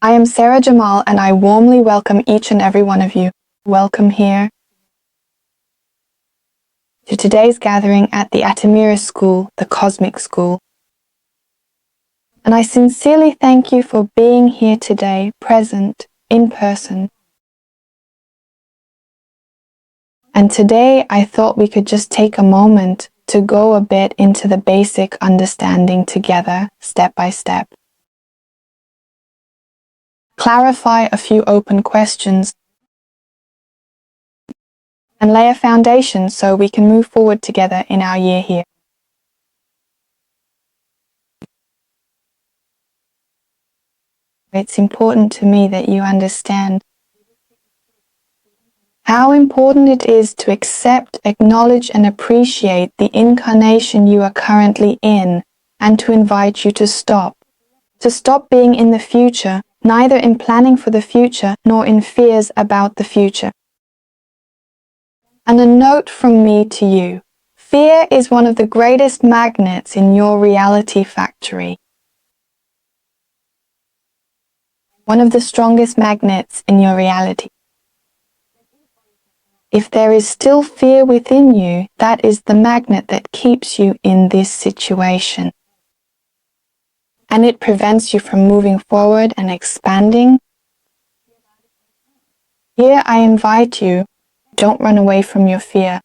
I am Sarah Jamal, and I warmly welcome each and every one of you. Welcome here to today's gathering at the Athemira School, the Cosmic School. And I sincerely thank you for being here today, present, in person. And today I thought we could just take a moment to go a bit into the basic understanding together, step by step. Clarify a few open questions and lay a foundation so we can move forward together in our year here. It's important to me that you understand how important it is to accept, acknowledge, and appreciate the incarnation you are currently in, and to invite you to stop being in the future, neither in planning for the future nor in fears about the future. And a note from me to you: fear is one of the greatest magnets in your reality factory. One of the strongest magnets in your reality. If there is still fear within you, that is the magnet that keeps you in this situation. And it prevents you from moving forward and expanding. Here I invite you, don't run away from your fear.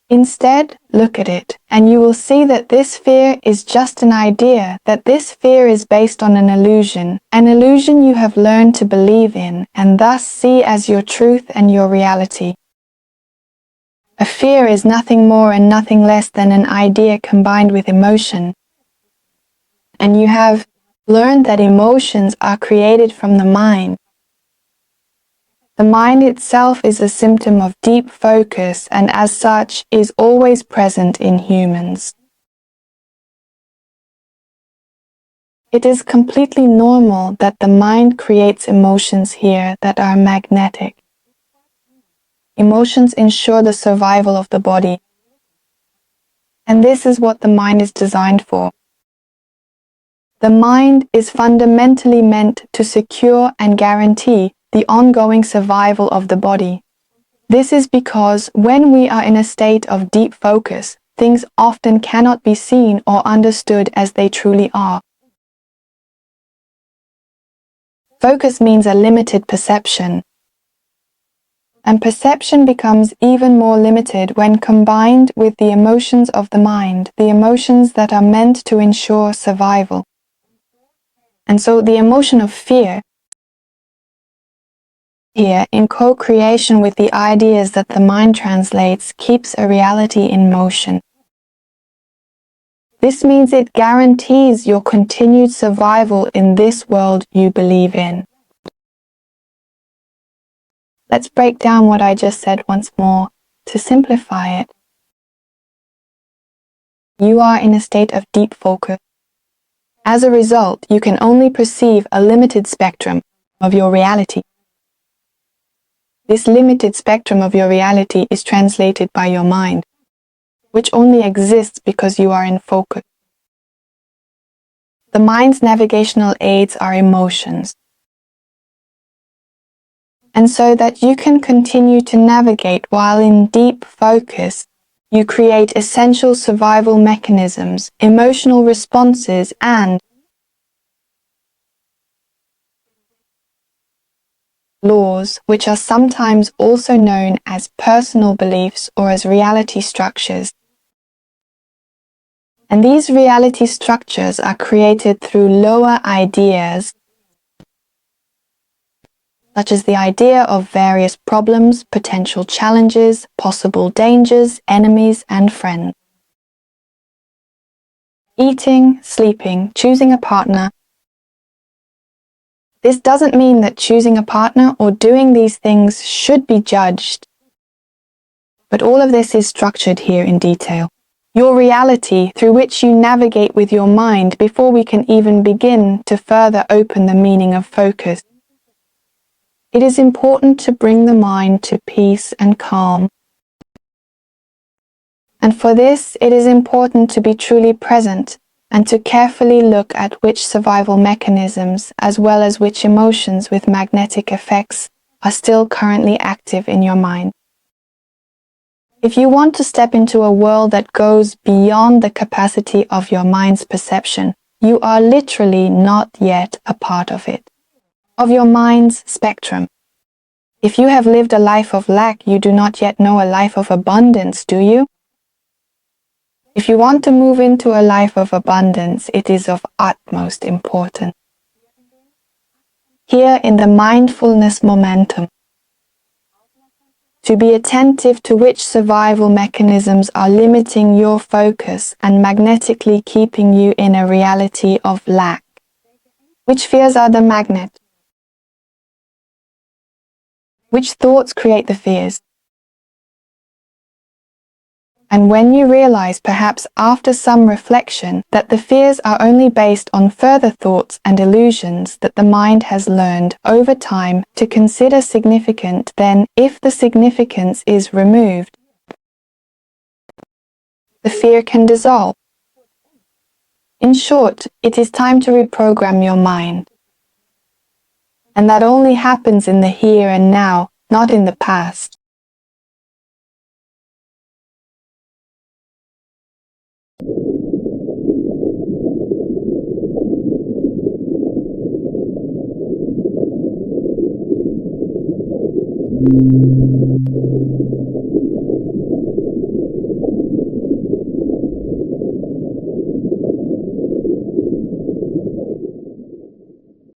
Instead, look at it, and you will see that this fear is just an idea, that this fear is based on an illusion you have learned to believe in, and thus see as your truth and your reality. A fear is nothing more and nothing less than an idea combined with emotion. And you have learned that emotions are created from the mind. The mind itself is a symptom of deep focus, and as such is always present in humans. It is completely normal that the mind creates emotions here that are magnetic. Emotions ensure the survival of the body. And this is what the mind is designed for. The mind is fundamentally meant to secure and guarantee the ongoing survival of the body. This is because when we are in a state of deep focus, things often cannot be seen or understood as they truly are. Focus means a limited perception. And perception becomes even more limited when combined with the emotions of the mind, the emotions that are meant to ensure survival. And so the emotion of fear, here in co-creation with the ideas that the mind translates, keeps a reality in motion. This means it guarantees your continued survival in this world you believe in. Let's break down what I just said once more to simplify it. You are in a state of deep focus. As a result, you can only perceive a limited spectrum of your reality. This limited spectrum of your reality is translated by your mind, which only exists because you are in focus. The mind's navigational aids are emotions. And so that you can continue to navigate while in deep focus, you create essential survival mechanisms, emotional responses, and laws, which are sometimes also known as personal beliefs or as reality structures. And these reality structures are created through lower ideas, such as the idea of various problems, potential challenges, possible dangers, enemies, and friends. Eating, sleeping, choosing a partner. This doesn't mean that choosing a partner or doing these things should be judged, but all of this is structured here in detail. Your reality through which you navigate with your mind before we can even begin to further open the meaning of focus. It is important to bring the mind to peace and calm. And for this, it is important to be truly present and to carefully look at which survival mechanisms, as well as which emotions with magnetic effects, are still currently active in your mind. If you want to step into a world that goes beyond the capacity of your mind's perception, you are literally not yet a part of it, of your mind's spectrum. If you have lived a life of lack, you do not yet know a life of abundance, do you? If you want to move into a life of abundance, it is of utmost importance. Here in the mindfulness momentum, to be attentive to which survival mechanisms are limiting your focus and magnetically keeping you in a reality of lack. Which fears are the magnet? Which thoughts create the fears? And when you realize, perhaps after some reflection, that the fears are only based on further thoughts and illusions that the mind has learned over time to consider significant, then, if the significance is removed, the fear can dissolve. In short, it is time to reprogram your mind. And that only happens in the here and now, not in the past.